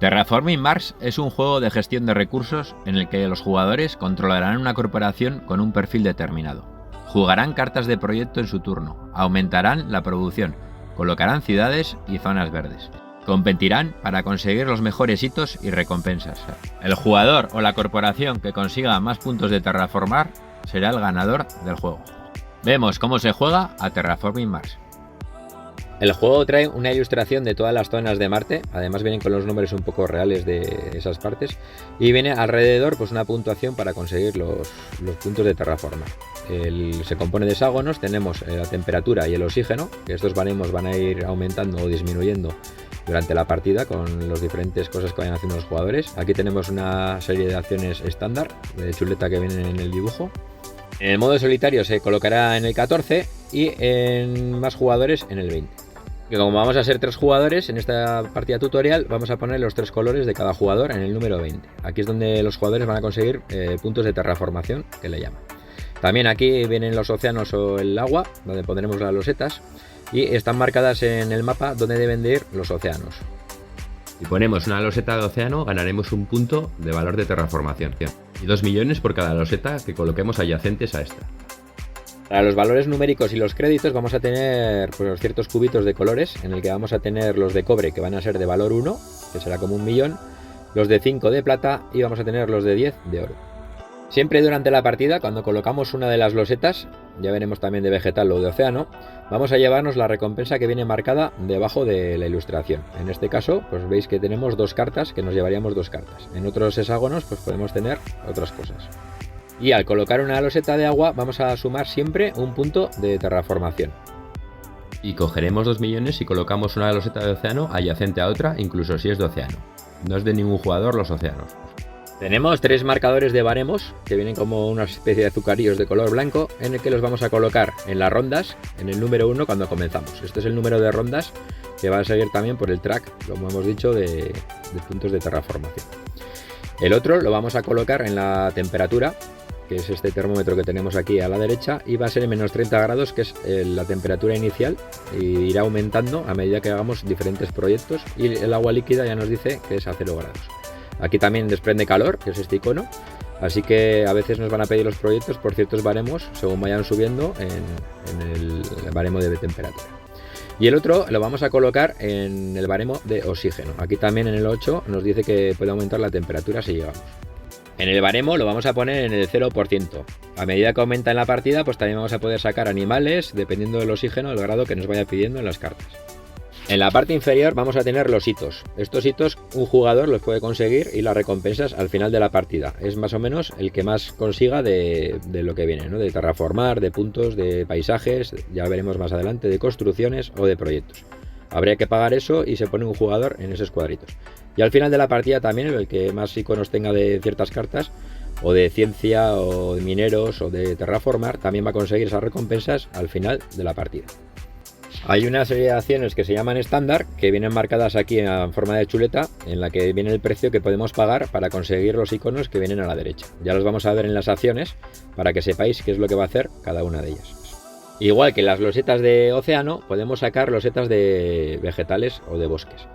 Terraforming Mars es un juego de gestión de recursos en el que los jugadores controlarán una corporación con un perfil determinado. Jugarán cartas de proyecto en su turno, aumentarán la producción, colocarán ciudades y zonas verdes. Competirán para conseguir los mejores hitos y recompensas. El jugador o la corporación que consiga más puntos de terraformar será el ganador del juego. Vemos cómo se juega a Terraforming Mars. El juego trae una ilustración de todas las zonas de Marte, además vienen con los nombres un poco reales de esas partes, y viene alrededor pues una puntuación para conseguir los puntos de terraformar. Se compone de hexágonos, tenemos la temperatura y el oxígeno, que estos baremos van a ir aumentando o disminuyendo durante la partida con las diferentes cosas que vayan haciendo los jugadores. Aquí tenemos una serie de acciones estándar de chuleta que vienen en el dibujo. En el modo solitario se colocará en el 14 y en más jugadores en el 20. Que como vamos a ser 3 jugadores, en esta partida tutorial vamos a poner los 3 colores de cada jugador en el número 20. Aquí es donde los jugadores van a conseguir puntos de terraformación, que le llaman. También aquí vienen los océanos o el agua, donde pondremos las losetas, y están marcadas en el mapa donde deben de ir los océanos. Si ponemos una loseta de océano, ganaremos un punto de valor de terraformación y 2 millones por cada loseta que coloquemos adyacentes a esta. Para los valores numéricos y los créditos vamos a tener pues, ciertos cubitos de colores, en el que vamos a tener los de cobre, que van a ser de valor 1, que será como 1 millón, los de 5 de plata y vamos a tener los de 10 de oro. Siempre durante la partida, cuando colocamos una de las losetas, ya veremos también de vegetal o de océano, vamos a llevarnos la recompensa que viene marcada debajo de la ilustración. En este caso, pues veis que tenemos 2 cartas, que nos llevaríamos 2 cartas. En otros hexágonos, pues podemos tener otras cosas. Y al colocar una loseta de agua vamos a sumar siempre un punto de terraformación. Y cogeremos 2 millones si colocamos una loseta de océano adyacente a otra, incluso si es de océano. No es de ningún jugador los océanos. Tenemos 3 marcadores de baremos que vienen como una especie de azucarillos de color blanco, en el que los vamos a colocar en las rondas, en el número 1 cuando comenzamos. Este es el número de rondas que va a seguir también por el track, como hemos dicho, de puntos de terraformación. El otro lo vamos a colocar en la temperatura, que es este termómetro que tenemos aquí a la derecha, y va a ser en menos 30 grados, que es la temperatura inicial, y irá aumentando a medida que hagamos diferentes proyectos, y el agua líquida ya nos dice que es a 0 grados. Aquí también desprende calor, que es este icono, así que a veces nos van a pedir los proyectos por ciertos baremos según vayan subiendo en el baremo de temperatura. Y el otro lo vamos a colocar en el baremo de oxígeno. Aquí también en el 8 nos dice que puede aumentar la temperatura si llegamos. En el baremo lo vamos a poner en el 0%. A medida que aumenta en la partida, pues también vamos a poder sacar animales dependiendo del oxígeno, el grado que nos vaya pidiendo en las cartas. En la parte inferior vamos a tener los hitos. Estos hitos un jugador los puede conseguir y las recompensas al final de la partida. Es más o menos el que más consiga de lo que viene, ¿no? De terraformar, de puntos, de paisajes, ya veremos más adelante, de construcciones o de proyectos. Habría que pagar eso y se pone un jugador en esos cuadritos. Y al final de la partida también el que más iconos tenga de ciertas cartas, o de ciencia, o de mineros, o de terraformar, también va a conseguir esas recompensas al final de la partida. Hay una serie de acciones que se llaman estándar, que vienen marcadas aquí en forma de chuleta, en la que viene el precio que podemos pagar para conseguir los iconos que vienen a la derecha. Ya los vamos a ver en las acciones para que sepáis qué es lo que va a hacer cada una de ellas. Igual que las losetas de océano, podemos sacar losetas de vegetales o de bosques.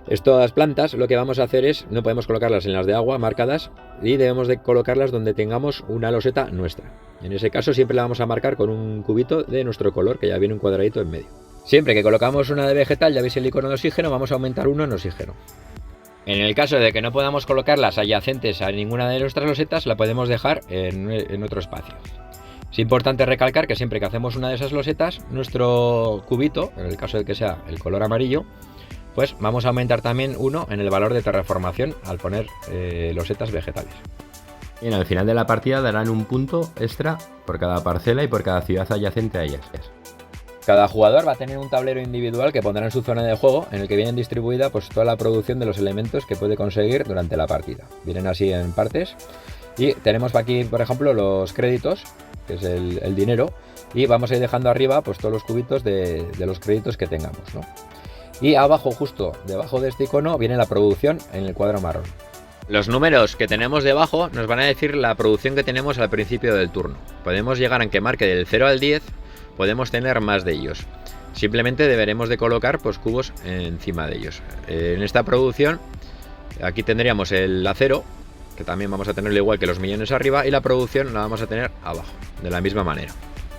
Estas plantas lo que vamos a hacer es, no podemos colocarlas en las de agua marcadas y debemos de colocarlas donde tengamos una loseta nuestra. En ese caso siempre la vamos a marcar con un cubito de nuestro color, que ya viene un cuadradito en medio. Siempre que colocamos una de vegetal, ya veis el icono de oxígeno, vamos a aumentar 1 en oxígeno. En el caso de que no podamos colocarlas adyacentes a ninguna de nuestras losetas, la podemos dejar en otro espacio. Es importante recalcar que siempre que hacemos una de esas losetas, nuestro cubito, en el caso de que sea el color amarillo, pues vamos a aumentar también 1 en el valor de terraformación al poner losetas vegetales. Bien, al final de la partida darán un punto extra por cada parcela y por cada ciudad adyacente a ellas. Cada jugador va a tener un tablero individual que pondrá en su zona de juego, en el que vienen distribuida pues toda la producción de los elementos que puede conseguir durante la partida. Vienen así en partes y tenemos aquí, por ejemplo, los créditos, que es el dinero, y vamos a ir dejando arriba pues todos los cubitos de los créditos que tengamos, ¿no? Y abajo, justo debajo de este icono, viene la producción en el cuadro marrón. Los números que tenemos debajo nos van a decir la producción que tenemos al principio del turno. Podemos llegar a que marque del 0 al 10, podemos tener más de ellos. Simplemente deberemos de colocar pues cubos encima de ellos. En esta producción Aquí tendríamos el acero, que también vamos a tenerlo igual que los millones arriba, y la producción la vamos a tener abajo, de la misma manera.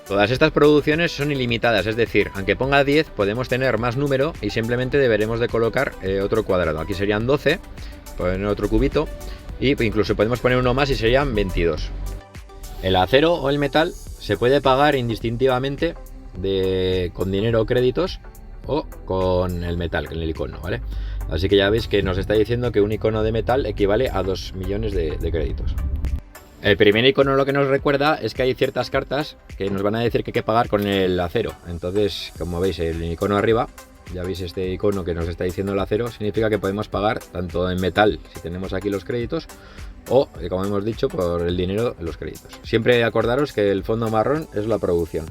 Todas estas producciones son ilimitadas, es decir, aunque ponga 10 podemos tener más número y simplemente deberemos de colocar otro cuadrado. Aquí serían 12, poner otro cubito, y incluso podemos poner uno más y serían 22. El acero o el metal se puede pagar indistintivamente con dinero o créditos o con el metal, con el icono, ¿vale? Así que ya veis que nos está diciendo que un icono de metal equivale a 2 millones de créditos. El primer icono lo que nos recuerda es que hay ciertas cartas que nos van a decir que hay que pagar con el acero. Entonces, como veis, el icono arriba, ya veis este icono que nos está diciendo el acero, significa que podemos pagar tanto en metal, si tenemos aquí los créditos, o, como hemos dicho, por el dinero en los créditos. Siempre acordaros que el fondo marrón es la producción.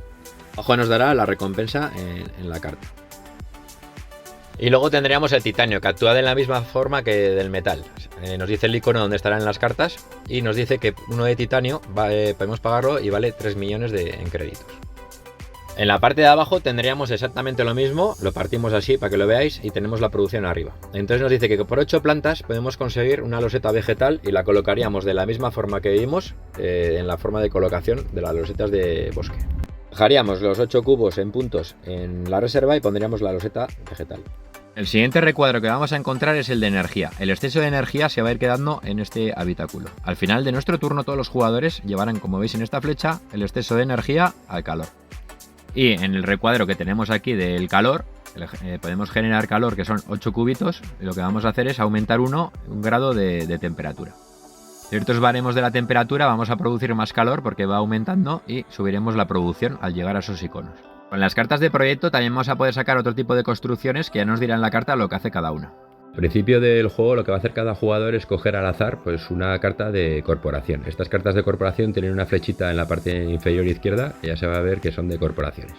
Abajo nos dará la recompensa en la carta. Y luego tendríamos el titanio, que actúa de la misma forma que del metal. Nos dice el icono donde estarán las cartas y nos dice que uno de titanio podemos pagarlo y vale 3 millones en créditos. En la parte de abajo tendríamos exactamente lo mismo, lo partimos así para que lo veáis y tenemos la producción arriba. Entonces nos dice que por 8 plantas podemos conseguir una loseta vegetal y la colocaríamos de la misma forma que vimos en la forma de colocación de las losetas de bosque. Dejaríamos los 8 cubos en puntos en la reserva y pondríamos la loseta vegetal. El siguiente recuadro que vamos a encontrar es el de energía. El exceso de energía se va a ir quedando en este habitáculo. Al final de nuestro turno todos los jugadores llevarán, como veis en esta flecha, el exceso de energía al calor. Y en el recuadro que tenemos aquí del calor, podemos generar calor, que son 8 cubitos, y lo que vamos a hacer es aumentar un grado de temperatura. Ciertos baremos de la temperatura vamos a producir más calor porque va aumentando y subiremos la producción al llegar a esos iconos. Con las cartas de proyecto también vamos a poder sacar otro tipo de construcciones que ya nos dirá en la carta lo que hace cada una. Al principio del juego lo que va a hacer cada jugador es coger al azar pues una carta de corporación. Estas cartas de corporación tienen una flechita en la parte inferior izquierda y ya se va a ver que son de corporaciones.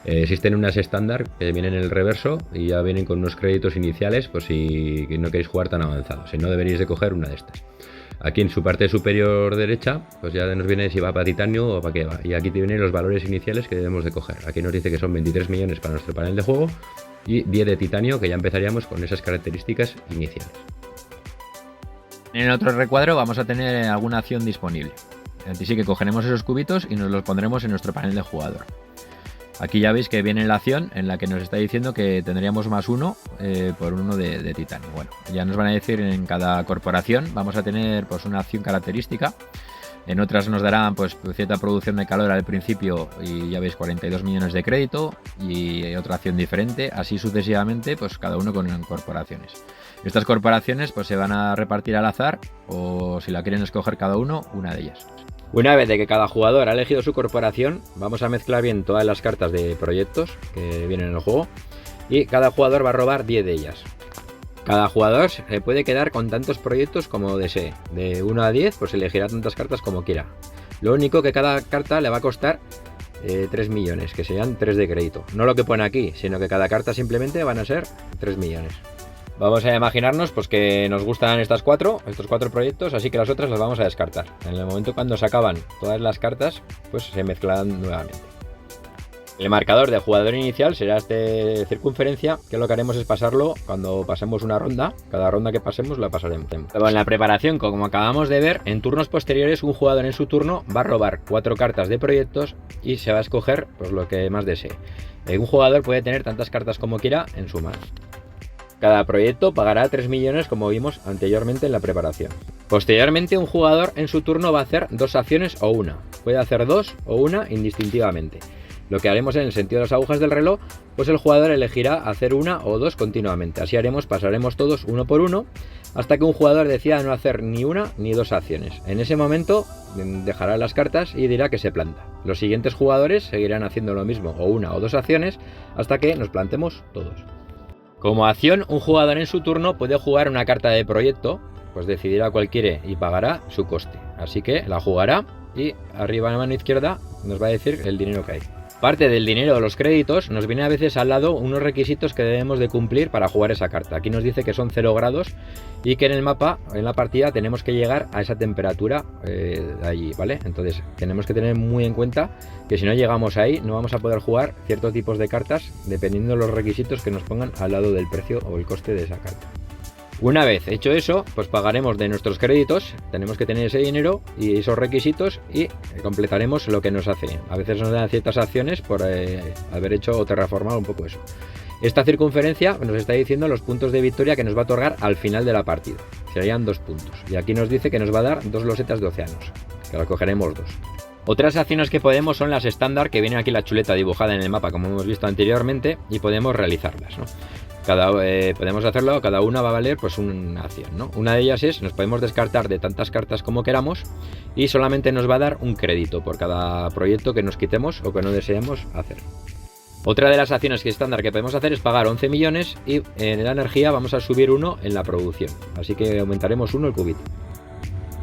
Existen unas estándar que vienen en el reverso y ya vienen con unos créditos iniciales pues si no queréis jugar tan avanzado. Si no, deberíais de coger una de estas. Aquí en su parte superior derecha pues ya nos viene si va para titanio o para qué va. Y aquí vienen los valores iniciales que debemos de coger. Aquí nos dice que son 23 millones para nuestro panel de juego y 10 de titanio, que ya empezaríamos con esas características iniciales. En el otro recuadro vamos a tener alguna acción disponible. Así que cogeremos esos cubitos y nos los pondremos en nuestro panel de jugador. Aquí ya veis que viene la acción en la que nos está diciendo que tendríamos más 1 por 1 de titanio. Bueno, ya nos van a decir en cada corporación vamos a tener pues una acción característica. En otras nos darán pues cierta producción de calor al principio y ya veis 42 millones de crédito y otra acción diferente, así sucesivamente pues cada uno con corporaciones. Estas corporaciones pues se van a repartir al azar o si la quieren escoger cada uno, una de ellas. Una vez de que cada jugador ha elegido su corporación, vamos a mezclar bien todas las cartas de proyectos que vienen en el juego y cada jugador va a robar 10 de ellas. Cada jugador se puede quedar con tantos proyectos como desee. De 1 a 10 pues elegirá tantas cartas como quiera. Lo único que cada carta le va a costar 3 millones, que serían 3 de crédito. No lo que pone aquí, sino que cada carta simplemente van a ser 3 millones. Vamos a imaginarnos pues que nos gustan estos 4 proyectos, así que las otras las vamos a descartar. En el momento cuando se acaban todas las cartas, pues se mezclan nuevamente. El marcador de jugador inicial será este circunferencia, que lo que haremos es pasarlo cuando pasemos una ronda. Cada ronda que pasemos la pasaremos. Luego en la preparación, como acabamos de ver, en turnos posteriores un jugador en su turno va a robar 4 cartas de proyectos y se va a escoger pues lo que más desee. Un jugador puede tener tantas cartas como quiera en su mano. Cada proyecto pagará 3 millones como vimos anteriormente en la preparación. Posteriormente un jugador en su turno va a hacer 2 acciones o una. Puede hacer 2 o una indistintivamente. Lo que haremos en el sentido de las agujas del reloj, pues el jugador elegirá hacer 1 o 2 continuamente. Así pasaremos todos uno por uno hasta que un jugador decida no hacer ni 1 ni 2 acciones. En ese momento dejará las cartas y dirá que se planta. Los siguientes jugadores seguirán haciendo lo mismo o 1 o 2 acciones hasta que nos plantemos todos. Como acción, un jugador en su turno puede jugar una carta de proyecto, pues decidirá cuál quiere y pagará su coste. Así que la jugará y arriba en la mano izquierda nos va a decir el dinero que hay. Parte del dinero de los créditos nos viene a veces al lado unos requisitos que debemos de cumplir para jugar esa carta. Aquí nos dice que son 0 grados y que en el mapa, en la partida, tenemos que llegar a esa temperatura de allí, ¿vale? Entonces tenemos que tener muy en cuenta que si no llegamos ahí no vamos a poder jugar ciertos tipos de cartas dependiendo de los requisitos que nos pongan al lado del precio o el coste de esa carta. Una vez hecho eso, pues pagaremos de nuestros créditos, tenemos que tener ese dinero y esos requisitos y completaremos lo que nos hace. A veces nos dan ciertas acciones por haber hecho o terraformado un poco eso. Esta circunferencia nos está diciendo los puntos de victoria que nos va a otorgar al final de la partida. Serían 2 puntos. Y aquí nos dice que nos va a dar 2 losetas de océanos, que las cogeremos 2. Otras acciones que podemos son las estándar, que vienen aquí la chuleta dibujada en el mapa, como hemos visto anteriormente, y podemos realizarlas, ¿no? Podemos hacerlo, cada una va a valer pues una acción, ¿no? Una de ellas es, nos podemos descartar de tantas cartas como queramos y solamente nos va a dar un crédito por cada proyecto que nos quitemos o que no deseemos hacer. Otra de las acciones estándar que podemos hacer es pagar 11 millones y en la energía vamos a subir 1 en la producción, así que aumentaremos 1 el cubito.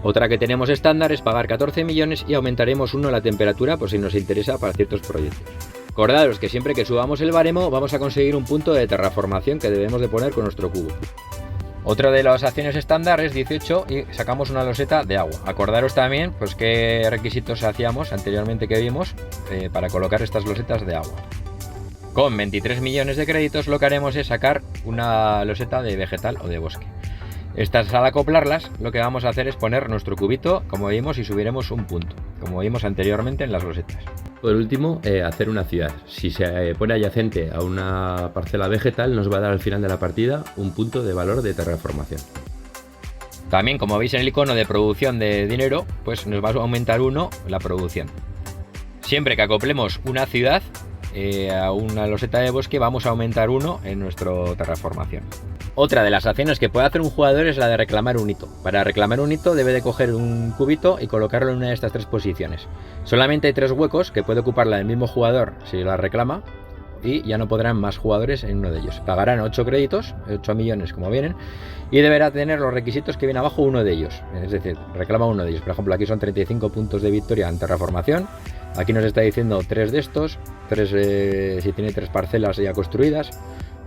Otra que tenemos estándar es pagar 14 millones y aumentaremos 1 la temperatura por si nos interesa para ciertos proyectos. Acordaros que siempre que subamos el baremo vamos a conseguir un punto de terraformación que debemos de poner con nuestro cubo. Otra de las acciones estándar es 18 y sacamos una loseta de agua. Acordaros también pues qué requisitos hacíamos anteriormente que vimos para colocar estas losetas de agua. Con 23 millones de créditos lo que haremos es sacar una loseta de vegetal o de bosque. Estas, al acoplarlas, lo que vamos a hacer es poner nuestro cubito, como vimos, y subiremos un punto, como vimos anteriormente en las losetas. Por último, hacer una ciudad. Si se pone adyacente a una parcela vegetal, nos va a dar al final de la partida un punto de valor de terraformación. También, como veis en el icono de producción de dinero, pues nos va a aumentar 1 la producción. Siempre que acoplemos una ciudad a una loseta de bosque, vamos a aumentar 1 en nuestra terraformación. Otra de las acciones que puede hacer un jugador es la de reclamar un hito. Para reclamar un hito debe de coger un cubito y colocarlo en una de estas 3 posiciones. Solamente hay 3 huecos que puede ocuparla el mismo jugador si la reclama y ya no podrán más jugadores en uno de ellos. Pagarán 8 créditos, 8 millones como vienen, y deberá tener los requisitos que viene abajo uno de ellos. Es decir, reclama uno de ellos. Por ejemplo, aquí son 35 puntos de victoria en terraformación. Aquí nos está diciendo 3 de estos, 3 si tiene 3 parcelas ya construidas.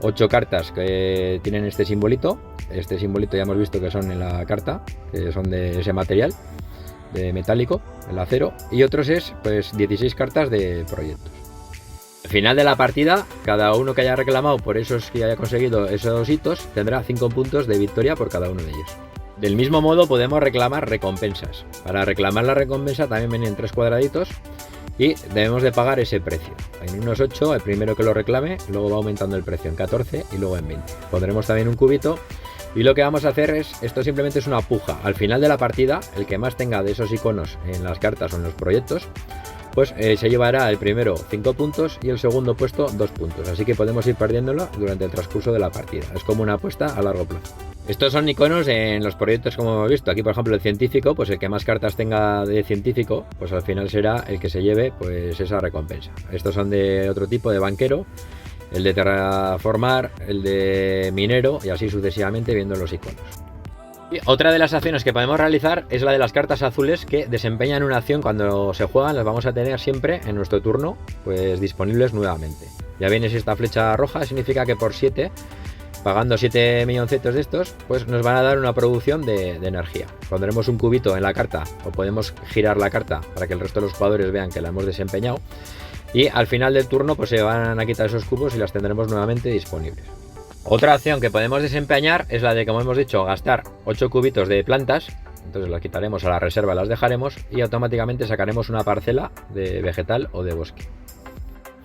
8 cartas que tienen este simbolito ya hemos visto que son en la carta, que son de ese material, de metálico, el acero, y otros es pues 16 cartas de proyectos. Al final de la partida, cada uno que haya reclamado por esos que haya conseguido esos hitos, tendrá 5 puntos de victoria por cada uno de ellos. Del mismo modo podemos reclamar recompensas. Para reclamar la recompensa también vienen 3 cuadraditos y debemos de pagar ese precio. En unos 8, el primero que lo reclame, luego va aumentando el precio en 14 y luego en 20. Pondremos también un cubito y lo que vamos a hacer es, esto simplemente es una puja. Al final de la partida, el que más tenga de esos iconos en las cartas o en los proyectos, pues se llevará el primero 5 puntos y el segundo puesto 2 puntos. Así que podemos ir perdiéndolo durante el transcurso de la partida. Es como una apuesta a largo plazo. Estos son iconos en los proyectos como hemos visto. Aquí, por ejemplo, el científico, pues el que más cartas tenga de científico, pues al final será el que se lleve pues esa recompensa. Estos son de otro tipo, de banquero, el de terraformar, el de minero y así sucesivamente viendo los iconos. Y otra de las acciones que podemos realizar es la de las cartas azules, que desempeñan una acción cuando se juegan. Las vamos a tener siempre en nuestro turno pues disponibles nuevamente. Ya vienes esta flecha roja, significa que por 7, pagando 7 milloncitos de estos, pues nos van a dar una producción de energía. Pondremos un cubito en la carta o podemos girar la carta para que el resto de los jugadores vean que la hemos desempeñado, y al final del turno pues se van a quitar esos cubos y las tendremos nuevamente disponibles. Otra acción que podemos desempeñar es la de, como hemos dicho, gastar 8 cubitos de plantas. Entonces las quitaremos a la reserva, las dejaremos y automáticamente sacaremos una parcela de vegetal o de bosque.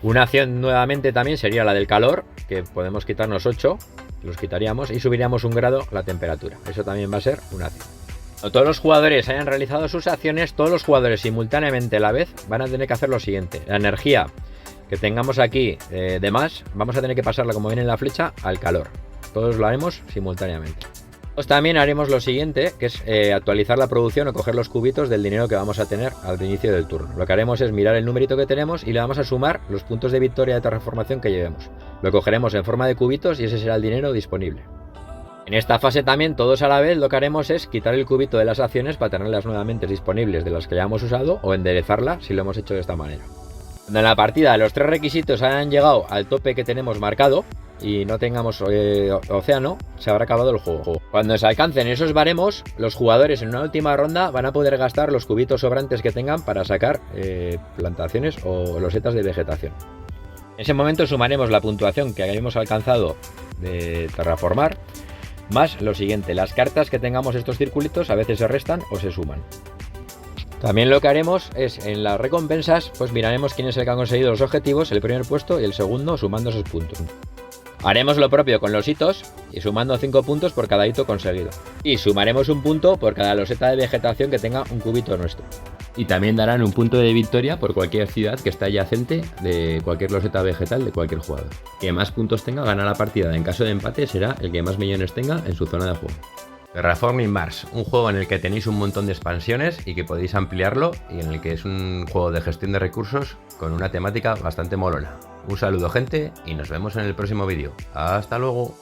Una acción nuevamente también sería la del calor, que podemos quitarnos 8, los quitaríamos y subiríamos 1 grado la temperatura. Eso también va a ser una acción. Cuando todos los jugadores hayan realizado sus acciones, todos los jugadores simultáneamente a la vez van a tener que hacer lo siguiente. La energía que tengamos aquí de más, vamos a tener que pasarla, como viene en la flecha, al calor. Todos lo haremos simultáneamente. Pues también haremos lo siguiente, que es actualizar la producción o coger los cubitos del dinero que vamos a tener al inicio del turno. Lo que haremos es mirar el numerito que tenemos y le vamos a sumar los puntos de victoria de terraformación que llevemos. Lo cogeremos en forma de cubitos y ese será el dinero disponible. En esta fase también, todos a la vez, lo que haremos es quitar el cubito de las acciones para tenerlas nuevamente disponibles de las que ya hemos usado, o enderezarla si lo hemos hecho de esta manera. Cuando en la partida los 3 requisitos hayan llegado al tope que tenemos marcado y no tengamos océano, se habrá acabado el juego. Cuando se alcancen esos baremos, los jugadores en una última ronda van a poder gastar los cubitos sobrantes que tengan para sacar plantaciones o losetas de vegetación. En ese momento sumaremos la puntuación que hayamos alcanzado de terraformar Más lo siguiente, las cartas que tengamos estos circulitos a veces se restan o se suman. También lo que haremos es, en las recompensas, pues miraremos quién es el que ha conseguido los objetivos, el primer puesto y el segundo, sumando esos puntos. Haremos lo propio con los hitos y sumando 5 puntos por cada hito conseguido. Y sumaremos un punto por cada loseta de vegetación que tenga un cubito nuestro. Y también darán un punto de victoria por cualquier ciudad que esté adyacente de cualquier loseta vegetal de cualquier jugador. Que más puntos tenga gana la partida. En caso de empate será el que más millones tenga en su zona de juego. Terraforming Mars, un juego en el que tenéis un montón de expansiones y que podéis ampliarlo, y en el que es un juego de gestión de recursos con una temática bastante molona. Un saludo, gente, y nos vemos en el próximo vídeo. ¡Hasta luego!